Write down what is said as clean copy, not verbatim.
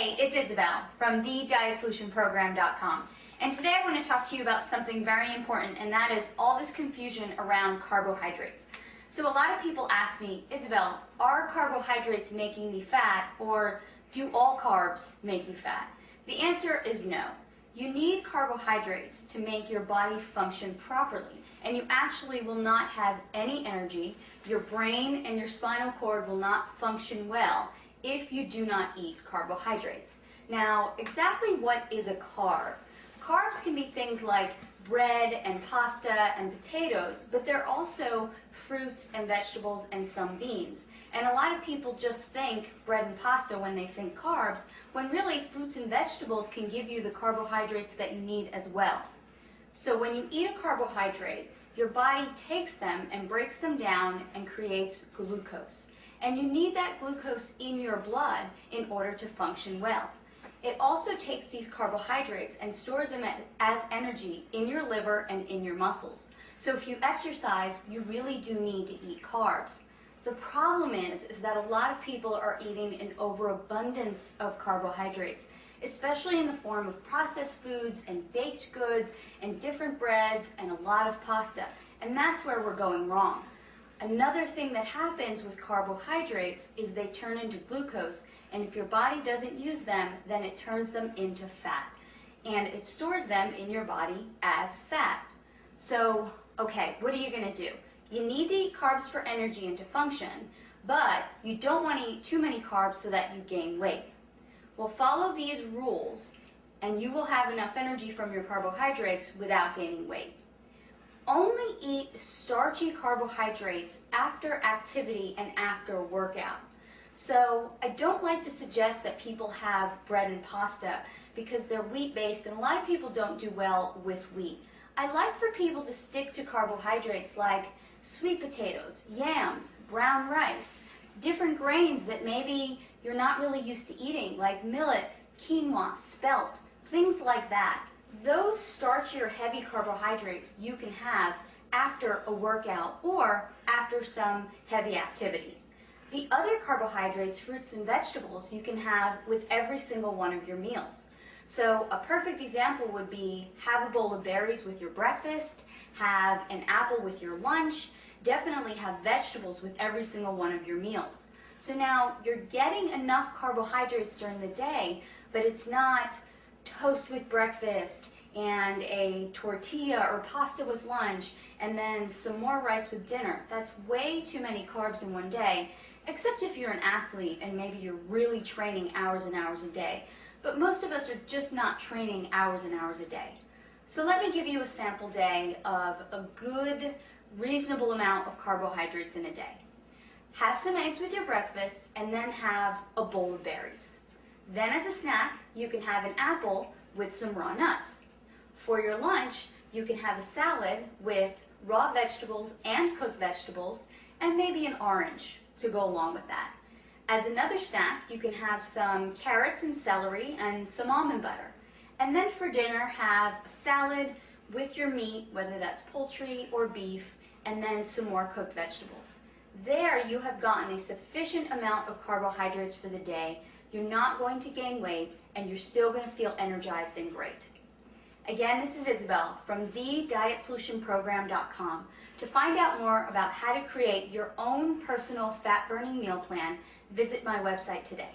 Hey, it's Isabel from thedietsolutionprogram.com, and today I want to talk to you about something very important, and that is all this confusion around carbohydrates. So a lot of people ask me, Isabel, are carbohydrates making me fat, or do all carbs make you fat? The answer is no. You need carbohydrates to make your body function properly, and you actually will not have any energy. Your brain and your spinal cord will not function well if you do not eat carbohydrates. Now, exactly what is a carb? Carbs can be things like bread and pasta and potatoes, but they're also fruits and vegetables and some beans. And a lot of people just think bread and pasta when they think carbs, when really fruits and vegetables can give you the carbohydrates that you need as well. So when you eat a carbohydrate, your body takes them and breaks them down and creates glucose. And you need that glucose in your blood in order to function well. It also takes these carbohydrates and stores them as energy in your liver and in your muscles. So if you exercise, you really do need to eat carbs. The problem is that a lot of people are eating an overabundance of carbohydrates, especially in the form of processed foods and baked goods and different breads and a lot of pasta. And that's where we're going wrong. Another thing that happens with carbohydrates is they turn into glucose, and if your body doesn't use them, then it turns them into fat. And it stores them in your body as fat. So, okay, what are you going to do? You need to eat carbs for energy and to function, but you don't want to eat too many carbs so that you gain weight. Well, follow these rules, and you will have enough energy from your carbohydrates without gaining weight. Only eat starchy carbohydrates after activity and after workout. So I don't like to suggest that people have bread and pasta because they're wheat-based, and a lot of people don't do well with wheat. I like for people to stick to carbohydrates like sweet potatoes, yams, brown rice, different grains that maybe you're not really used to eating, like millet, quinoa, spelt, things like that. Those starchy or heavy carbohydrates you can have after a workout or after some heavy activity. The other carbohydrates, fruits and vegetables, you can have with every single one of your meals. So a perfect example would be have a bowl of berries with your breakfast, have an apple with your lunch, definitely have vegetables with every single one of your meals. So now you're getting enough carbohydrates during the day, but it's not toast with breakfast and a tortilla or pasta with lunch and then some more rice with dinner. That's way too many carbs in one day, except if you're an athlete and maybe you're really training hours and hours a day. But most of us are just not training hours and hours a day. So let me give you a sample day of a good, reasonable amount of carbohydrates in a day. Have some eggs with your breakfast and then have a bowl of berries. Then as a snack, you can have an apple with some raw nuts. For your lunch, you can have a salad with raw vegetables and cooked vegetables and maybe an orange to go along with that. As another snack, you can have some carrots and celery and some almond butter. And then for dinner, have a salad with your meat, whether that's poultry or beef, and then some more cooked vegetables. There you have gotten a sufficient amount of carbohydrates for the day. You're not going to gain weight, and you're still going to feel energized and great. Again, this is Isabel from thedietsolutionprogram.com. To find out more about how to create your own personal fat-burning meal plan, visit my website today.